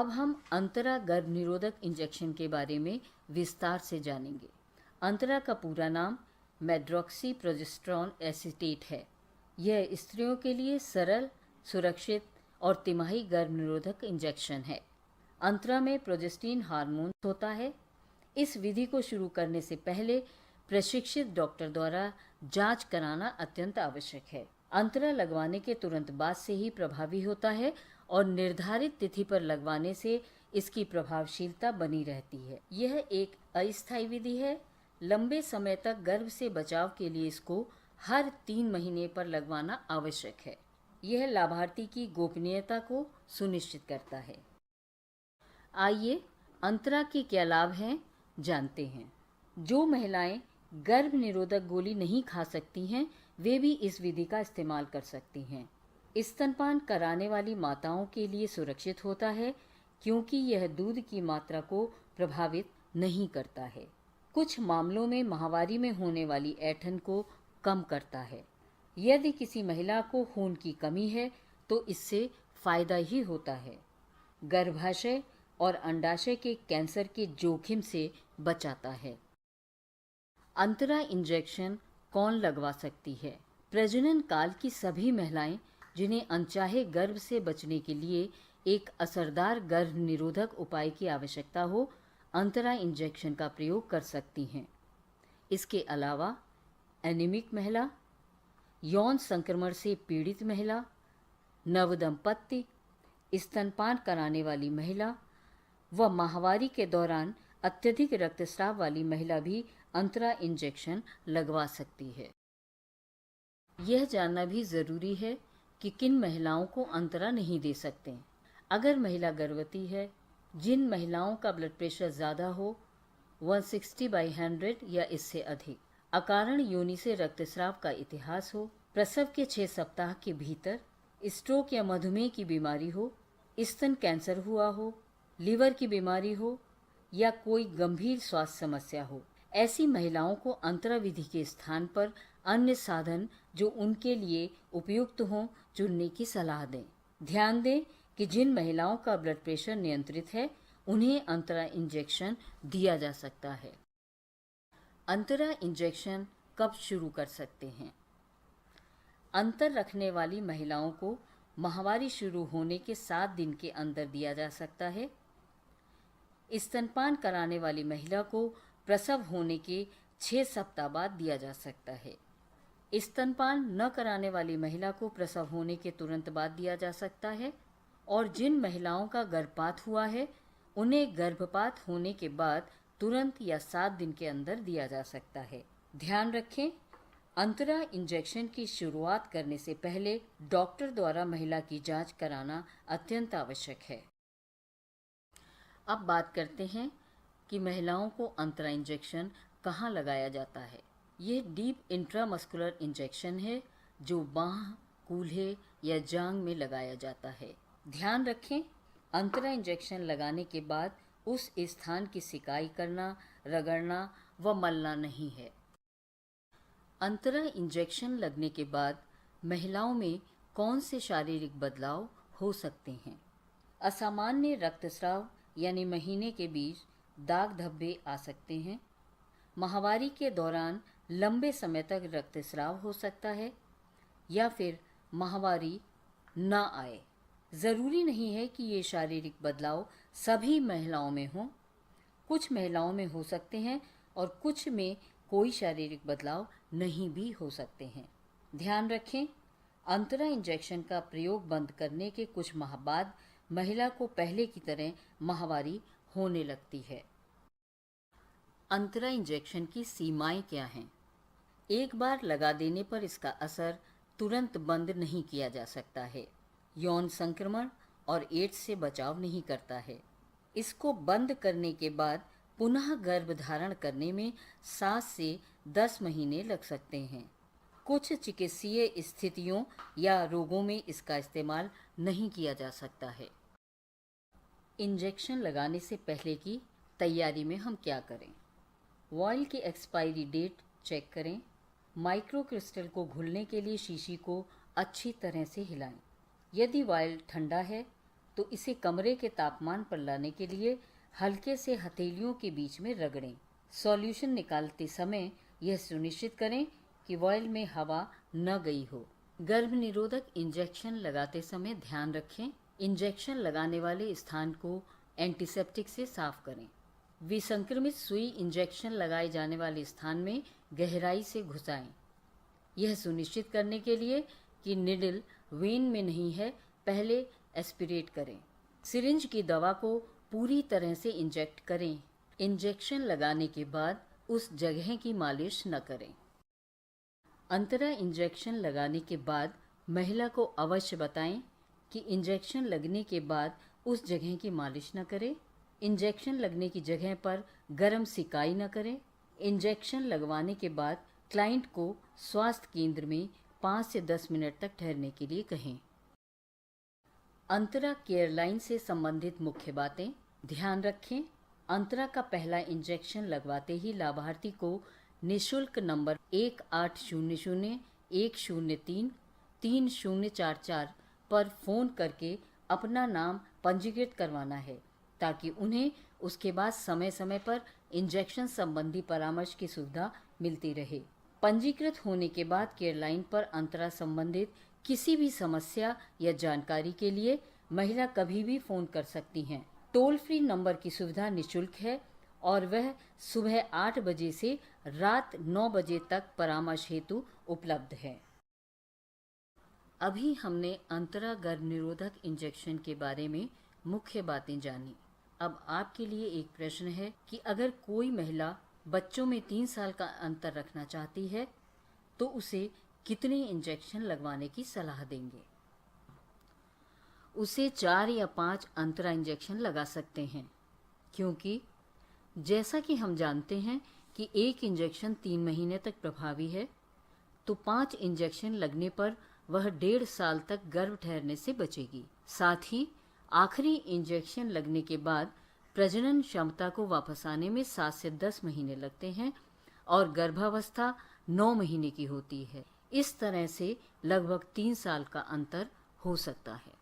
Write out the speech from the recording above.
अब हम अंतरा गर्भ निरोधक इंजेक्शन के बारे में विस्तार से जानेंगे। अंतरा का पूरा नाम मेड्रॉक्सी प्रोजेस्टेरॉन एसीटेट है। यह स्त्रियों के लिए सरल, सुरक्षित और तिमाही गर्भ निरोधक इंजेक्शन है। अंतरा में प्रोजेस्टीन हार्मोन होता है। इस विधि को शुरू करने से पहले प्रशिक्षित डॉक्टर द्वारा जांच कराना अत्यंत आवश्यक है। अंतरा लगवाने के तुरंत बाद से ही प्रभावी होता है और निर्धारित तिथि पर लगवाने से इसकी प्रभावशीलता बनी रहती है। यह एक अस्थायी विधि है। लंबे समय तक गर्भ से बचाव के लिए इसको हर 3 महीने पर लगवाना आवश्यक है। यह लाभार्थी की गोपनीयता को सुनिश्चित करता है। आइए अंतरा के क्या लाभ हैं जानते हैं। जो महिलाएं गर्भ निरोधक गोली नहीं खा सकती हैं, वे भी इस विधि का इस्तेमाल कर सकती हैं। स्तनपान कराने वाली माताओं के लिए सुरक्षित होता है क्योंकि यह दूध की मात्रा को प्रभावित नहीं करता है। कुछ मामलों में माहवारी में होने वाली ऐंठन को कम करता है। यदि किसी महिला को खून की कमी है तो इससे फायदा ही होता है। गर्भाशय और अंडाशय के कैंसर के जोखिम से बचाता है। अंतरा इंजेक्शन कौन लगवा सकती है? प्रजनन काल की सभी महिलाएं जिन्हें अनचाहे गर्भ से बचने के लिए एक असरदार गर्भ निरोधक उपाय की आवश्यकता हो, अंतरा इंजेक्शन का प्रयोग कर सकती हैं। इसके अलावा एनीमिक महिला, यौन संक्रमण से पीड़ित महिला, नवदंपति, स्तनपान कराने वाली महिला व माहवारी के दौरान अत्यधिक रक्तस्राव वाली महिला भी अंतरा इंजेक्शन लगवा सकती है। यह जानना भी ज़रूरी है कि किन महिलाओं को अंतरा नहीं दे सकते। अगर महिला गर्भवती है, जिन महिलाओं का ब्लड प्रेशर ज़्यादा हो 160/100 या इससे अधिक, अकारण योनि से रक्तस्राव का इतिहास हो, प्रसव के 6 सप्ताह के भीतर स्ट्रोक या मधुमेह की बीमारी हो, स्तन कैंसर हुआ हो, लीवर की बीमारी हो या कोई गंभीर स्वास्थ्य समस्या हो, ऐसी महिलाओं को अंतरा विधि के स्थान पर अन्य साधन जो उनके लिए उपयुक्त हों चुनने की सलाह दें। ध्यान दें कि जिन महिलाओं का ब्लड प्रेशर नियंत्रित है उन्हें अंतरा इंजेक्शन दिया जा सकता है। अंतरा इंजेक्शन कब शुरू कर सकते हैं? अंतर रखने वाली महिलाओं को माहवारी शुरू होने के 7 दिन के अंदर दिया जा सकता है। स्तनपान कराने वाली महिला को प्रसव होने के 6 सप्ताह बाद दिया जा सकता है। स्तनपान न कराने वाली महिला को प्रसव होने के तुरंत बाद दिया जा सकता है और जिन महिलाओं का गर्भपात हुआ है उन्हें गर्भपात होने के बाद तुरंत या 7 दिन के अंदर दिया जा सकता है। ध्यान रखें, अंतरा इंजेक्शन की शुरुआत करने से पहले डॉक्टर द्वारा महिला की जांच कराना अत्यंत आवश्यक है। अब बात करते हैं कि महिलाओं को अंतरा इंजेक्शन कहाँ लगाया जाता है। यह डीप इंट्रामस्कुलर इंजेक्शन है जो बांह, कूल्हे या जांघ में लगाया जाता है। ध्यान रखें, अंतरा इंजेक्शन लगाने के बाद उस स्थान की सिकाई करना, रगड़ना व मलना नहीं है। अंतरा इंजेक्शन लगने के बाद महिलाओं में कौन से शारीरिक बदलाव हो सकते हैं? असामान्य रक्तस्राव यानी महीने के बीच दाग धब्बे आ सकते हैं। माहवारी के दौरान लंबे समय तक रक्तस्राव हो सकता है या फिर माहवारी न आए। ज़रूरी नहीं है कि ये शारीरिक बदलाव सभी महिलाओं में हों। कुछ महिलाओं में हो सकते हैं और कुछ में कोई शारीरिक बदलाव नहीं भी हो सकते हैं। ध्यान रखें, अंतरा इंजेक्शन का प्रयोग बंद करने के कुछ माह बाद महिला को पहले की तरह माहवारी होने लगती है। अंतरा इंजेक्शन की सीमाएं क्या हैं? एक बार लगा देने पर इसका असर तुरंत बंद नहीं किया जा सकता है। यौन संक्रमण और एड्स से बचाव नहीं करता है। इसको बंद करने के बाद पुनः गर्भधारण करने में 7 से 10 महीने लग सकते हैं। कुछ चिकित्सीय स्थितियों या रोगों में इसका इस्तेमाल नहीं किया जा सकता है। इंजेक्शन लगाने से पहले की तैयारी में हम क्या करें? वॉयल की एक्सपायरी डेट चेक करें। माइक्रो क्रिस्टल को घुलने के लिए शीशी को अच्छी तरह से हिलाएं। यदि वॉयल ठंडा है तो इसे कमरे के तापमान पर लाने के लिए हल्के से हथेलियों के बीच में रगड़ें। सॉल्यूशन निकालते समय यह सुनिश्चित करें कि वॉयल में हवा न गई हो। गर्भ निरोधक इंजेक्शन लगाते समय ध्यान रखें, इंजेक्शन लगाने वाले स्थान को एंटीसेप्टिक से साफ करें। विसंक्रमित सुई इंजेक्शन लगाए जाने वाले स्थान में गहराई से घुसाएं। यह सुनिश्चित करने के लिए कि निडल वेन में नहीं है, पहले एस्पिरेट करें। सिरिंज की दवा को पूरी तरह से इंजेक्ट करें। इंजेक्शन लगाने के बाद उस जगह की मालिश न करें। अंतरा इंजेक्शन लगाने के बाद महिला को अवश्य बताएं कि इंजेक्शन लगने के बाद उस जगह की मालिश न करें। इंजेक्शन लगने की जगह पर गर्म सिकाई न करें। इंजेक्शन लगवाने के बाद क्लाइंट को स्वास्थ्य केंद्र में 5 से 10 मिनट तक ठहरने के लिए कहें। अंतरा केयर लाइन से संबंधित मुख्य बातें ध्यान रखें। अंतरा का पहला इंजेक्शन लगवाते ही लाभार्थी को निःशुल्क नंबर 1800-103-3044 पर फ़ोन करके अपना नाम पंजीकृत करवाना है, ताकि उन्हें उसके बाद समय समय पर इंजेक्शन संबंधी परामर्श की सुविधा मिलती रहे। पंजीकृत होने के बाद केयर लाइन पर अंतरा संबंधित किसी भी समस्या या जानकारी के लिए महिला कभी भी फ़ोन कर सकती हैं। टोल फ्री नंबर की सुविधा निःशुल्क है और वह सुबह 8 बजे से रात 9 बजे तक परामर्श हेतु उपलब्ध है। अभी हमने अंतरा गर्भ निरोधक इंजेक्शन के बारे में मुख्य बातें जानी। अब आपके लिए एक प्रश्न है कि अगर कोई महिला बच्चों में 3 साल का अंतर रखना चाहती है तो उसे कितने इंजेक्शन लगवाने की सलाह देंगे? उसे 4 या 5 अंतरा इंजेक्शन लगा सकते हैं, क्योंकि जैसा कि हम जानते हैं कि एक इंजेक्शन 3 महीने तक प्रभावी है, तो 5 इंजेक्शन लगने पर वह 1.5 साल तक गर्भ ठहरने से बचेगी। साथ ही आखिरी इंजेक्शन लगने के बाद प्रजनन क्षमता को वापस आने में 7 से 10 महीने लगते हैं और गर्भावस्था 9 महीने की होती है। इस तरह से लगभग 3 साल का अंतर हो सकता है।